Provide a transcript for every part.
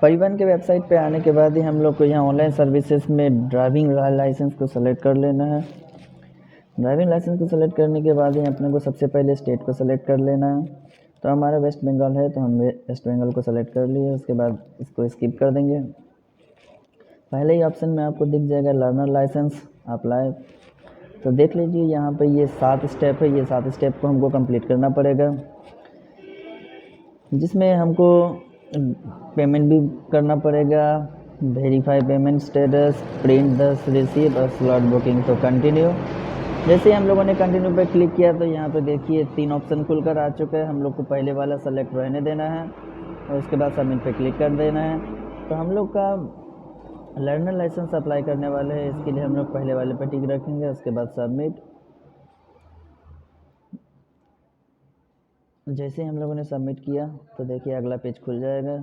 परिवहन के वेबसाइट पे आने के बाद ही हम लोग को यहाँ ऑनलाइन सर्विसेज में ड्राइविंग लाइसेंस को सेलेक्ट कर लेना है। ड्राइविंग लाइसेंस को सेलेक्ट करने के बाद ही अपने को सबसे पहले स्टेट को सेलेक्ट कर लेना है। तो हमारा वेस्ट बंगाल है तो हम वेस्ट बंगाल को सेलेक्ट कर लिए। उसके बाद इसको स्किप कर देंगे। पहले ही ऑप्शन में आपको दिख जाएगा लर्नर लाइसेंस अप्लाई। तो देख लीजिए यहाँ पे ये 7 स्टेप है। ये 7 स्टेप को हमको कंप्लीट करना पड़ेगा, जिसमें हमको पेमेंट भी करना पड़ेगा, verify payment status, print the receipt और स्लॉट बुकिंग। तो कंटिन्यू। जैसे ही हम लोगों ने कंटिन्यू पे क्लिक किया तो यहाँ पे देखिए 3 ऑप्शन खुलकर आ चुका है। हम लोग को पहले वाला सेलेक्ट रहने देना है और उसके बाद सबमिट पे क्लिक कर देना है। तो हम लोग का लर्नर लाइसेंस अप्लाई करने वाले हैं, इसके लिए हम लोग पहले वाले पे टिक रखेंगे। उसके बाद सबमिट। जैसे ही हम लोगों ने सबमिट किया तो देखिए अगला पेज खुल जाएगा।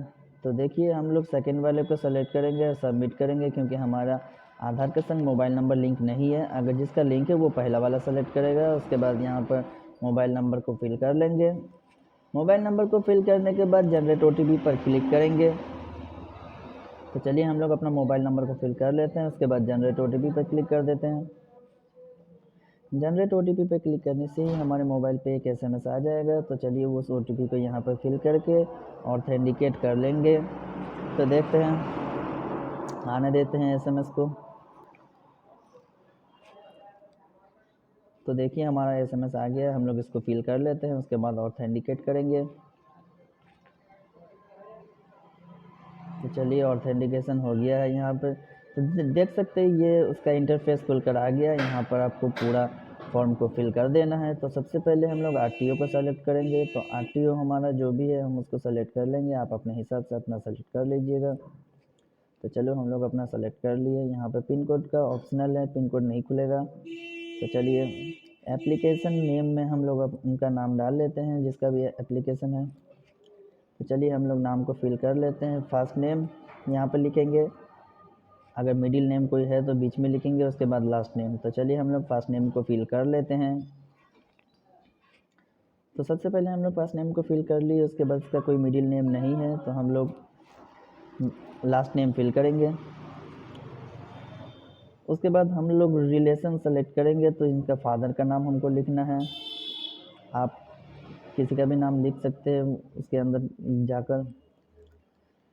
तो देखिए हम लोग सेकंड वाले को सेलेक्ट करेंगे और सबमिट करेंगे, क्योंकि हमारा आधार के संग मोबाइल नंबर लिंक नहीं है। अगर जिसका लिंक है वो पहला वाला सेलेक्ट करेगा। उसके बाद यहाँ पर मोबाइल नंबर को फिल कर लेंगे। मोबाइल नंबर को फिल करने के बाद जनरेट OTP पर क्लिक करेंगे। तो चलिए हम लोग अपना मोबाइल नंबर को फिल कर लेते हैं। उसके बाद जनरेट OTP पर क्लिक कर देते हैं। जनरेट OTP पे क्लिक करने से ही हमारे मोबाइल पे एक SMS आ जाएगा। तो चलिए उस OTP को यहाँ पर फिल करके ऑथेंटिकेट कर लेंगे। तो देखते हैं, आने देते हैं SMS को। तो देखिए हमारा SMS आ गया। हम लोग इसको फिल कर लेते हैं। उसके बाद ऑथेंटिकेट करेंगे। तो चलिए ऑथेंटिकेशन हो गया है यहाँ पर। तो देख सकते हैं ये उसका इंटरफेस खुलकर आ गया। यहाँ पर आपको पूरा फॉर्म को फिल कर देना है। तो सबसे पहले हम लोग RTO को सेलेक्ट करेंगे। तो RTO हमारा जो भी है हम उसको सेलेक्ट कर लेंगे। आप अपने हिसाब से अपना सेलेक्ट कर लीजिएगा। तो चलो हम लोग अपना सेलेक्ट कर लिए। यहाँ पर पिन कोड का ऑप्शनल है, पिन कोड नहीं खुलेगा। तो चलिए एप्लीकेशन नेम में हम लोग अब उनका नाम डाल लेते हैं जिसका भी एप्लीकेशन है। तो चलिए हम लोग नाम को फिल कर लेते हैं। फर्स्ट नेम यहाँ पर लिखेंगे, अगर मिडिल नेम कोई है तो बीच में लिखेंगे, उसके बाद लास्ट नेम। तो चलिए हम लोग फर्स्ट नेम को फिल कर लेते हैं। तो सबसे पहले हम लोग फर्स्ट नेम को फिल कर लिए। उसके बाद इसका कोई मिडिल नेम नहीं है तो हम लोग लास्ट नेम फिल करेंगे। उसके बाद हम लोग रिलेशन सेलेक्ट करेंगे। तो इनका फादर का नाम हमको लिखना है। आप किसी का भी नाम लिख सकते हैं उसके अंदर जाकर।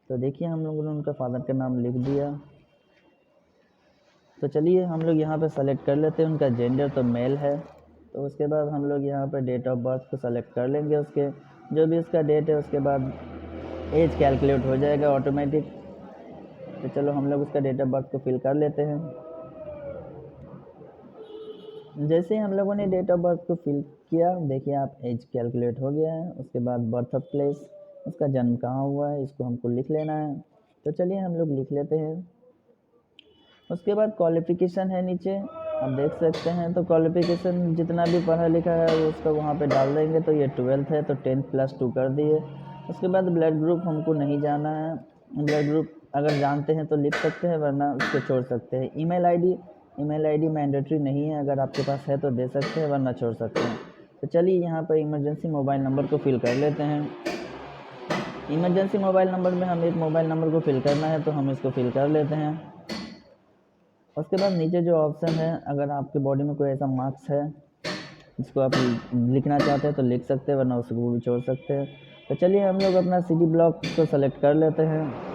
तो देखिए हम लोगों ने उनका फादर का नाम लिख दिया। तो चलिए हम लोग यहाँ पे सेलेक्ट कर लेते हैं उनका जेंडर, तो मेल है। तो उसके बाद हम लोग यहाँ पे डेट ऑफ बर्थ को सेलेक्ट कर लेंगे, उसके जो भी उसका डेट है। उसके बाद एज कैलकुलेट हो जाएगा ऑटोमेटिक। तो चलो हम लोग उसका डेट ऑफ बर्थ को फिल कर लेते हैं। जैसे ही हम लोगों ने डेट ऑफ बर्थ को फिल किया, देखिए आप एज कैलकुलेट हो गया है। उसके बाद बर्थ ऑफ प्लेस, उसका जन्म कहाँ हुआ है, इसको हमको लिख लेना है। तो चलिए हम लोग लिख लेते हैं। उसके बाद क्वालिफ़िकेशन है नीचे, आप देख सकते हैं। तो क्वालिफ़िकेशन जितना भी पढ़ा लिखा है वो उसका वहाँ पे डाल देंगे। तो ये 12th है तो 10+2 कर दिए। उसके बाद ब्लड ग्रुप हमको नहीं जाना है। ब्लड ग्रुप अगर जानते हैं तो लिख सकते हैं, वरना उसको छोड़ सकते हैं। ईमेल आईडी मैंडेटरी नहीं है, अगर आपके पास है तो दे सकते हैं, वरना छोड़ सकते हैं। तो चलिए यहाँ पर इमरजेंसी मोबाइल नंबर को फिल कर लेते हैं। इमरजेंसी मोबाइल नंबर में हम एक मोबाइल नंबर को फिल करना है, तो हम इसको फिल कर लेते हैं। उसके बाद नीचे जो ऑप्शन है, अगर आपके बॉडी में कोई ऐसा मार्क्स है जिसको आप लिखना चाहते हैं तो लिख सकते हैं, वरना उसको भी छोड़ सकते हैं। तो चलिए हम लोग अपना सिटी ब्लॉक को सेलेक्ट कर लेते हैं।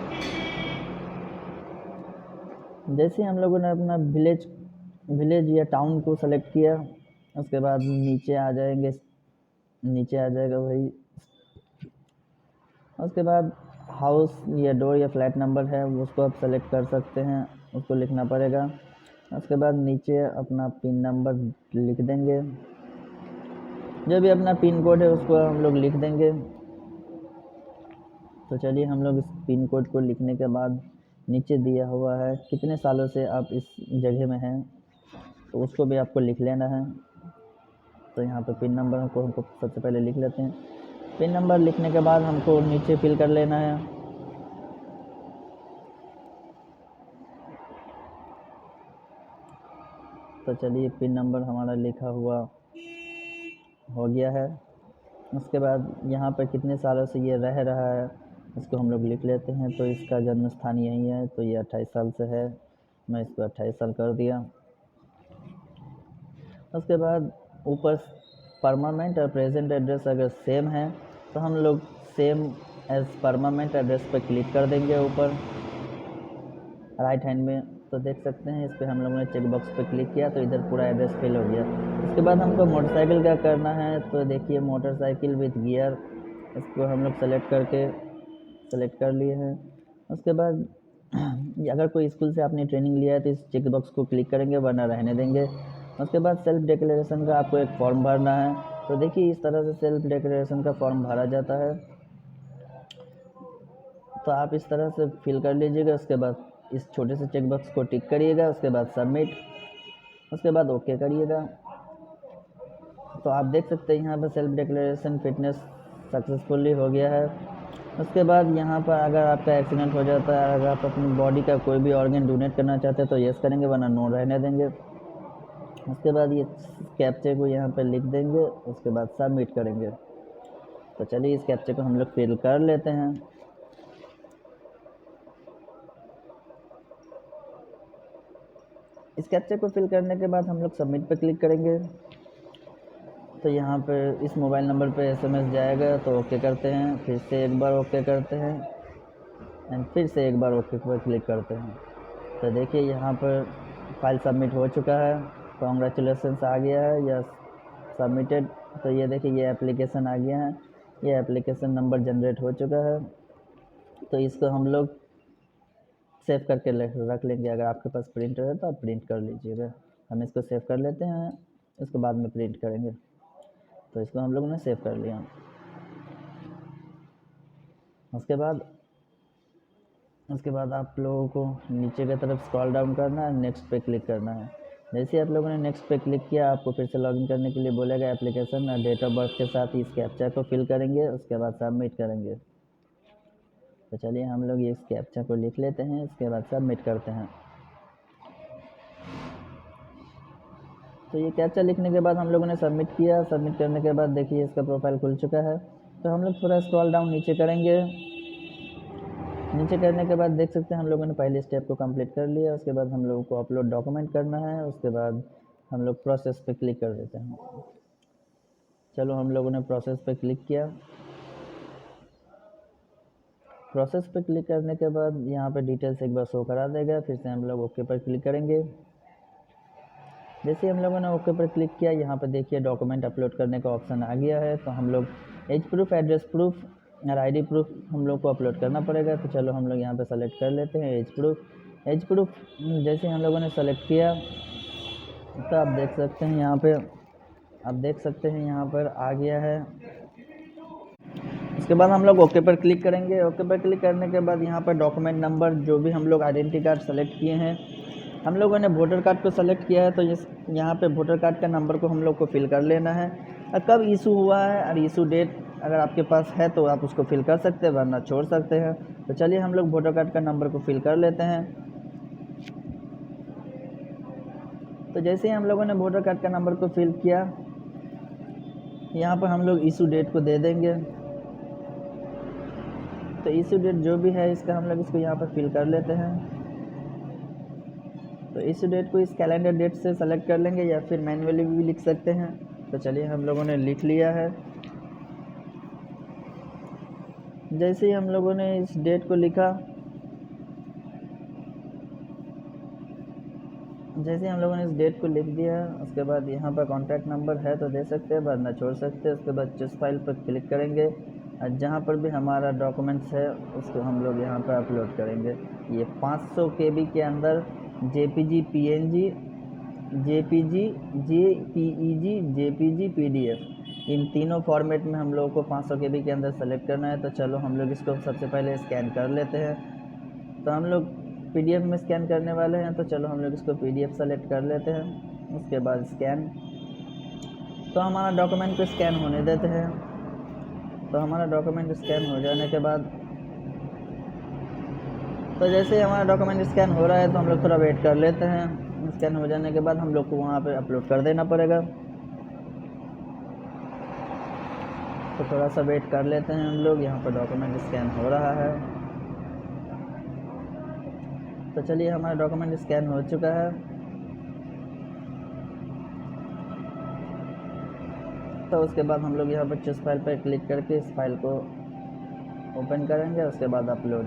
जैसे हम लोगों ने अपना विलेज या टाउन को सेलेक्ट किया, उसके बाद नीचे आ जाएगा वही। उसके बाद हाउस या डोर या फ्लैट नंबर है उसको आप सेलेक्ट कर सकते हैं, उसको लिखना पड़ेगा। उसके बाद नीचे अपना पिन नंबर लिख देंगे, जो भी अपना पिन कोड है उसको हम लोग लिख देंगे। तो चलिए हम लोग इस पिन कोड को लिखने के बाद नीचे दिया हुआ है कितने सालों से आप इस जगह में हैं, तो उसको भी आपको लिख लेना है। तो यहाँ पे पिन नंबर हमको सबसे पहले लिख लेते हैं। पिन नंबर लिखने के बाद हमको नीचे फिल कर लेना है। तो चलिए पिन नंबर हमारा लिखा हुआ हो गया है। उसके बाद यहाँ पर कितने सालों से ये रह रहा है इसको हम लोग लिख लेते हैं। तो इसका जन्म स्थान यही है, तो ये 28 साल से है, मैं इसको 28 साल कर दिया। उसके बाद ऊपर परमानेंट और प्रेजेंट एड्रेस अगर सेम है तो हम लोग सेम एज परमानेंट एड्रेस पर क्लिक कर देंगे ऊपर राइट हैंड में। तो देख सकते हैं इस पर हम लोगों ने चेक बॉक्स पे क्लिक किया तो इधर पूरा एड्रेस फिल हो गया। उसके बाद हमको मोटरसाइकिल का करना है, तो देखिए मोटरसाइकिल विथ गियर, इसको हम लोग सेलेक्ट कर लिए हैं। उसके बाद अगर कोई स्कूल से आपने ट्रेनिंग लिया है तो इस चेक बॉक्स को क्लिक करेंगे, वरना रहने देंगे। उसके बाद सेल्फ डिक्लेरेशन का आपको एक फॉर्म भरना है। तो देखिए इस तरह से सेल्फ डिक्लेरेशन का फॉर्म भरा जाता है, तो आप इस तरह से फिल कर लीजिएगा। उसके बाद इस छोटे से चेक बॉक्स को टिक करिएगा, उसके बाद सबमिट, उसके बाद ओके करिएगा। तो आप देख सकते हैं यहाँ पर सेल्फ डिक्लेरेशन फिटनेस सक्सेसफुली हो गया है। उसके बाद यहाँ पर अगर आपका एक्सीडेंट हो जाता है, अगर आप अपनी बॉडी का कोई भी ऑर्गन डोनेट करना चाहते हैं तो यस करेंगे, वरना नो रहने देंगे। उसके बाद ये कैप्चे को यहाँ पर लिख देंगे, उसके बाद सबमिट करेंगे। तो चलिए इस कैप्चे को हम लोग फिल कर लेते हैं। इस कैप्चे को फिल करने के बाद हम लोग सबमिट पर क्लिक करेंगे। तो यहाँ पर इस मोबाइल नंबर पे SMS जाएगा, तो ओके करते हैं, फिर से एक बार ओके करते हैं एंड फिर से एक बार ओके पर क्लिक करते हैं। तो देखिए यहाँ पर फाइल सबमिट हो चुका है, कॉन्ग्रेचुलेसन्स आ गया है या सबमिटेड। तो ये देखिए ये एप्लीकेशन आ गया है, ये एप्लीकेशन नंबर जनरेट हो चुका है। तो इसको हम लोग सेव करके रख लेंगे। अगर आपके पास प्रिंटर है तो आप प्रिंट कर लीजिएगा। हम इसको सेव कर लेते हैं, इसको बाद में प्रिंट करेंगे। तो इसको हम लोगों ने सेव कर लिया। उसके बाद आप लोगों को नीचे की तरफ स्क्रॉल डाउन करना है, नेक्स्ट पे क्लिक करना है। जैसे ही आप लोगों ने नेक्स्ट पे क्लिक किया, आपको फिर से लॉगिन करने के लिए बोलेगा। एप्लीकेशन और डेट ऑफ बर्थ के साथ इस कैप्चा को फिल करेंगे, उसके बाद सबमिट करेंगे। तो चलिए हम लोग इस कैप्चा को लिख लेते हैं, उसके बाद सबमिट करते हैं। तो ये कैप्चा लिखने के बाद हम लोगों ने सबमिट किया। सबमिट करने के बाद देखिए इसका प्रोफाइल खुल चुका है। तो हम लोग थोड़ा स्क्रॉल डाउन नीचे करेंगे। नीचे करने के बाद देख सकते हैं हम लोगों ने पहले स्टेप को कंप्लीट कर लिया। उसके बाद हम लोगों को अपलोड डॉक्यूमेंट करना है, उसके बाद हम लोग प्रोसेस पे क्लिक कर देते हैं। चलो हम लोगों ने प्रोसेस पे क्लिक किया। प्रोसेस पे क्लिक करने के बाद यहाँ पे डिटेल्स एक बार शो करा देगा, फिर से हम लोग ओके पर क्लिक करेंगे। जैसे हम लोगों ने ओके पर क्लिक किया, यहाँ पे देखिए डॉक्यूमेंट अपलोड करने का ऑप्शन आ गया है। तो हम लोग एज प्रूफ, एड्रेस प्रूफ और ID प्रूफ हम लोग को अपलोड करना पड़ेगा। तो चलो हम लोग यहाँ पे सेलेक्ट कर लेते हैं एज प्रूफ। जैसे हम लोगों ने सेलेक्ट किया तो आप देख सकते हैं यहाँ पर आ गया है। उसके बाद हम लोग ओके पर क्लिक करेंगे। ओके पर क्लिक करने के बाद यहाँ पर डॉक्यूमेंट नंबर, जो भी हम लोग आइडेंटिटी कार्ड सेलेक्ट किए हैं, हम लोगों ने वोटर कार्ड को सेलेक्ट किया है, तो यहाँ पे वोटर कार्ड का नंबर को हम लोग को फिल कर लेना है। और कब इशू हुआ है और इशू डेट अगर आपके पास है तो आप उसको फिल कर सकते हैं, वरना छोड़ सकते हैं। तो चलिए हम लोग वोटर कार्ड का नंबर को फिल कर लेते हैं। तो जैसे ही हम लोगों ने वोटर कार्ड का नंबर को फिल किया, यहाँ पर हम लोग इशू डेट को दे देंगे। तो इशू डेट जो भी है इसका हम लोग इसको यहाँ पर फिल कर लेते हैं। तो इशू डेट को इस कैलेंडर डेट से सेलेक्ट कर लेंगे या फिर मैन्युअली भी लिख सकते हैं। तो चलिए हम लोगों ने लिख लिया है। जैसे ही हम लोगों ने इस डेट को लिखा, जैसे हम लोगों ने इस डेट को लिख दिया, उसके बाद यहाँ पर कॉन्टैक्ट नंबर है तो दे सकते हैं, वरना छोड़ सकते हैं। उसके बाद चूज फाइल पर क्लिक करेंगे और जहाँ पर भी हमारा डॉक्यूमेंट्स है उसको हम लोग यहाँ पर अपलोड करेंगे। ये 500 KB के अंदर JPG, PNG, JPG, JPEG, JPG, PDF, इन तीनों फॉर्मेट में हम लोगों को 500 KB के अंदर सेलेक्ट करना है। तो चलो हम लोग इसको सबसे पहले स्कैन कर लेते हैं। तो हम लोग PDF में स्कैन करने वाले हैं, तो चलो हम लोग इसको PDF सेलेक्ट कर लेते हैं। उसके बाद स्कैन, तो हमारा डॉक्यूमेंट को स्कैन होने देते हैं। तो हमारा डॉक्यूमेंट स्कैन हो जाने के बाद, तो जैसे ही हमारा डॉक्यूमेंट स्कैन हो रहा है तो हम लोग थोड़ा वेट कर लेते हैं। स्कैन हो जाने के बाद हम लोग को वहाँ पे अपलोड कर देना पड़ेगा। तो थोड़ा सा वेट कर लेते हैं हम लोग। यहाँ पर डॉक्यूमेंट स्कैन हो रहा है। तो चलिए हमारा डॉक्यूमेंट स्कैन हो चुका है। तो उसके बाद हम लोग यहाँ पर चूज फाइल पर क्लिक करके इस फाइल को ओपन करेंगे, उसके बाद अपलोड।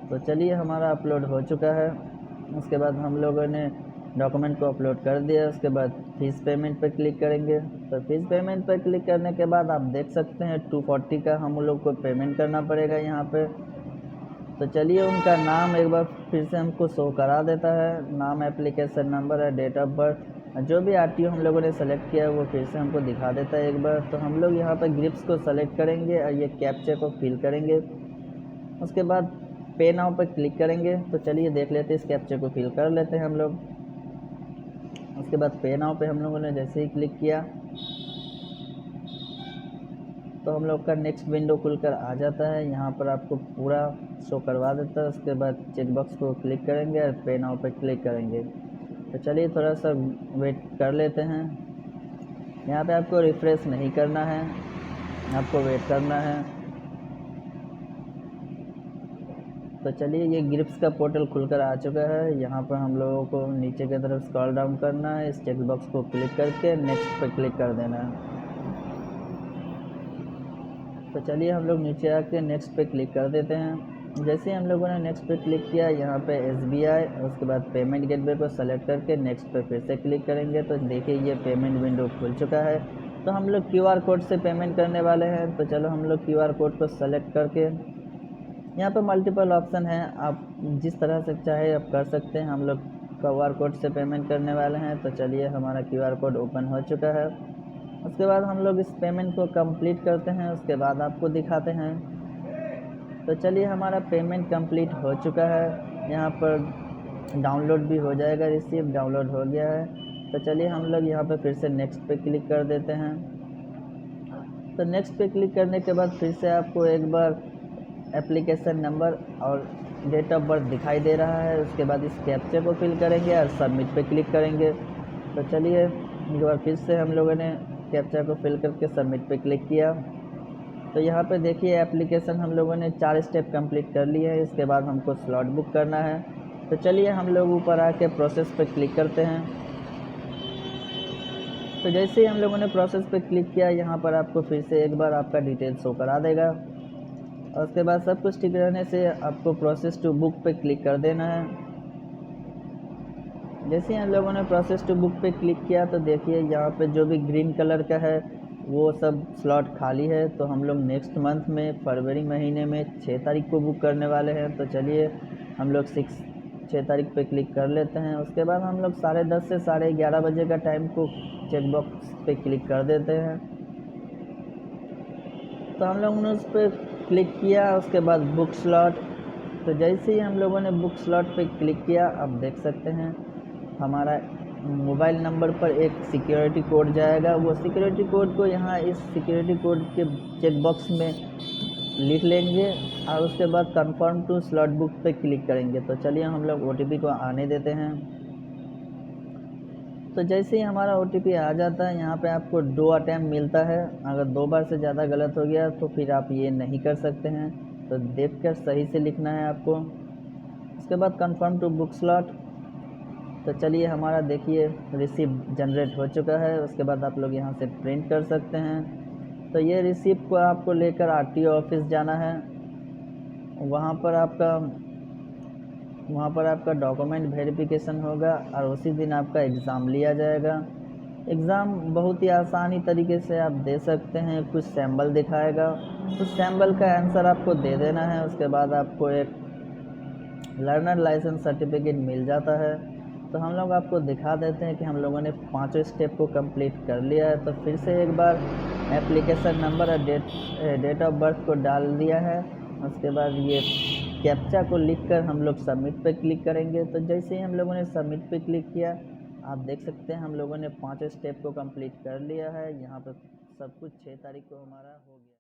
तो चलिए हमारा अपलोड हो चुका है। उसके बाद हम लोगों ने डॉक्यूमेंट को अपलोड कर दिया। उसके बाद फीस पेमेंट पर क्लिक करेंगे। तो फीस पेमेंट पर क्लिक करने के बाद आप देख सकते हैं 240 का हम लोग को पेमेंट करना पड़ेगा यहाँ पे। तो चलिए उनका नाम एक बार फिर से हमको शो करा देता है। नाम, एप्लीकेशन नंबर है, डेट ऑफ बर्थ, जो भी आरटीओ हम लोगों ने सेलेक्ट किया है वो फिर से हमको दिखा देता है एक बार। तो हम लोग यहाँ पर ग्रिप्स को सेलेक्ट करेंगे और ये कैप्चा को फिल करेंगे। उसके बाद पे नाउ पर क्लिक करेंगे। तो चलिए देख लेते हैं, इस कैप्चा को फिल कर लेते हैं हम लोग। उसके बाद पे नाउ पे हम लोगों ने जैसे ही क्लिक किया तो हम लोग का नेक्स्ट विंडो खुलकर आ जाता है। यहाँ पर आपको पूरा शो करवा देता है। उसके बाद चेकबॉक्स को क्लिक करेंगे और पे नाउ पर क्लिक करेंगे। तो चलिए थोड़ा सा वेट कर लेते हैं। यहाँ पे आपको रिफ्रेश नहीं करना है, आपको वेट करना है। तो चलिए ये ग्रिप्स का पोर्टल खुलकर आ चुका है। यहाँ पर हम लोगों को नीचे की तरफ स्क्रॉल डाउन करना है, इस चेकबॉक्स को क्लिक करके नेक्स्ट पर क्लिक कर देना है। तो चलिए हम लोग नीचे आके नेक्स्ट पे क्लिक कर देते हैं। जैसे ही हम लोगों ने नेक्स्ट पे क्लिक किया, यहाँ पे SBI, उसके बाद पेमेंट गेटवे को सेलेक्ट करके नेक्स्ट पे फिर से क्लिक करेंगे। तो देखिए ये पेमेंट विंडो खुल चुका है। तो हम लोग QR कोड से पेमेंट करने वाले हैं। तो चलो हम लोग QR कोड को सेलेक्ट करके, यहाँ पर मल्टीपल ऑप्शन है, आप जिस तरह से चाहे आप कर सकते हैं। हम लोग QR कोड से पेमेंट करने वाले हैं। तो चलिए हमारा QR कोड ओपन हो चुका है। उसके बाद हम लोग इस पेमेंट को कंप्लीट करते हैं, उसके बाद आपको दिखाते हैं। तो चलिए हमारा पेमेंट कंप्लीट हो चुका है। यहाँ पर डाउनलोड भी हो जाएगा, रिसीप्ट डाउनलोड हो गया है। तो चलिए हम लोग यहाँ पर फिर से नेक्स्ट पे क्लिक कर देते हैं। तो नेक्स्ट पे क्लिक करने के बाद फिर से आपको एक बार एप्लीकेशन नंबर और डेट ऑफ बर्थ दिखाई दे रहा है। उसके बाद इस कैप्चा को फिल करेंगे और सबमिट पे क्लिक करेंगे। तो चलिए एक बार फिर से हम लोगों ने कैप्चा को फिल करके सबमिट पे क्लिक किया। तो यहाँ पे देखिए एप्लीकेशन हम लोगों ने 4 स्टेप कंप्लीट कर लिए हैं। इसके बाद हमको स्लॉट बुक करना है। तो चलिए हम लोग ऊपर आके प्रोसेस पे क्लिक करते हैं। तो जैसे ही हम लोगों ने प्रोसेस पे क्लिक किया, यहाँ पर आपको फिर से एक बार आपका डिटेल शो करा देगा। और उसके बाद सब कुछ ठीक रहने से आपको प्रोसेस टू बुक पे क्लिक कर देना है। जैसे ही हम लोगों ने प्रोसेस टू बुक पे क्लिक किया तो देखिए यहाँ पे जो भी ग्रीन कलर का है वो सब स्लॉट खाली है। तो हम लोग नेक्स्ट मंथ में फरवरी महीने में 6 तारीख को बुक करने वाले हैं। तो चलिए हम लोग 6 तारीख पे क्लिक कर लेते हैं। उसके बाद हम लोग 10:30 से 11:30 बजे का टाइम को चेकबॉक्स पे क्लिक कर देते हैं। तो हम लोगों ने उस पर क्लिक किया, उसके बाद बुक स्लॉट। तो जैसे ही हम लोगों ने बुक स्लॉट पे क्लिक किया, आप देख सकते हैं हमारा मोबाइल नंबर पर एक सिक्योरिटी कोड जाएगा। वो सिक्योरिटी कोड को यहाँ इस सिक्योरिटी कोड के चेकबॉक्स में लिख लेंगे और उसके बाद कंफर्म टू स्लॉट बुक पे क्लिक करेंगे। तो चलिए हम लोग OTP को आने देते हैं। तो जैसे ही हमारा OTP आ जाता है, यहाँ पे आपको 2 अटैम्प्ट मिलता है। अगर 2 बार से ज़्यादा गलत हो गया तो फिर आप ये नहीं कर सकते हैं। तो देख कर सही से लिखना है आपको। उसके बाद कंफर्म टू बुक स्लॉट। तो चलिए हमारा देखिए रिसिप्ट जनरेट हो चुका है। उसके बाद आप लोग यहाँ से प्रिंट कर सकते हैं। तो ये रिसिप्ट को आपको लेकर RTO ऑफिस जाना है। वहाँ पर आपका डॉक्यूमेंट वेरिफिकेशन होगा और उसी दिन आपका एग्ज़ाम लिया जाएगा। एग्ज़ाम बहुत ही आसानी तरीके से आप दे सकते हैं। कुछ सैम्बल दिखाएगा, उस सैम्बल का आंसर आपको दे देना है। उसके बाद आपको एक लर्नर लाइसेंस सर्टिफिकेट मिल जाता है। तो हम लोग आपको दिखा देते हैं कि हम लोगों ने 5 स्टेप को कंप्लीट कर लिया है। तो फिर से एक बार एप्लीकेशन नंबर और डेट ऑफ बर्थ को डाल दिया है। उसके बाद ये कैप्चा को लिखकर हम लोग सबमिट पे क्लिक करेंगे। तो जैसे ही हम लोगों ने सबमिट पे क्लिक किया, आप देख सकते हैं हम लोगों ने 5 स्टेप को कंप्लीट कर लिया है। यहाँ पर सब कुछ 6 तारीख को हमारा हो गया।